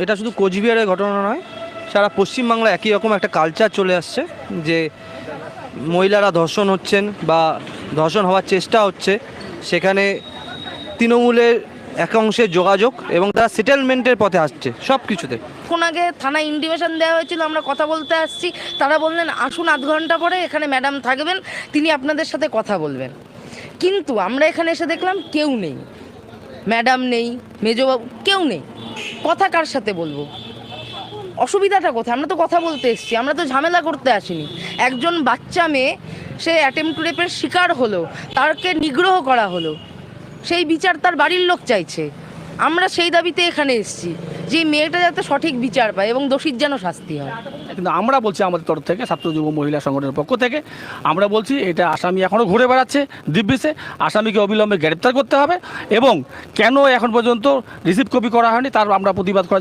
এটা শুধু কোচবিহারের ঘটনা নয়, সারা পশ্চিমবাংলায় একই রকম একটা কালচার চলে আসছে যে মহিলারা ধর্ষণ হচ্ছেন বা ধর্ষণ হওয়ার চেষ্টা হচ্ছে, সেখানে তৃণমূলের একাংশের যোগাযোগ এবং তারা সেটেলমেন্টের পথে আসছে সব কিছুতে। কোন আগে থানায় ইন্টিমেশন দেওয়া হয়েছিল, আমরা কথা বলতে আসছি, তারা বললেন আসুন আধ ঘন্টা পরে এখানে ম্যাডাম থাকবেন, তিনি আপনাদের সাথে কথা বলবেন। কিন্তু আমরা এখানে এসে দেখলাম কেউ নেই, ম্যাডাম নেই, মেজবাবু কেউ নেই। কথা কার সাথে বলবো? অসুবিধাটা কোথায়? আমরা তো কথা বলতে এসেছি, আমরা তো ঝামেলা করতে আসিনি। একজন বাচ্চা মেয়ে, সে অ্যাটেম্প টু রেপের শিকার হলো, তাকে নিগ্রহ করা হলো, সেই বিচার তার বাড়ির লোক চাইছে। আমরা সেই দাবিতে এখানে এসেছি যে এই মেয়েটা যাতে সঠিক বিচার পায় এবং দোষীর যেন শাস্তি হয়। কিন্তু আমরা বলছি আমাদের তরফ থেকে, ছাত্র যুব মহিলা সংগঠনের পক্ষ থেকে আমরা বলছি এটা আসামি এখনও ঘুরে বেড়াচ্ছে দিব্যিসে, আসামিকে অবিলম্বে গ্রেপ্তার করতে হবে এবং কেন এখন পর্যন্ত রিসিভ কপি করা হয়নি তার আমরা প্রতিবাদ করার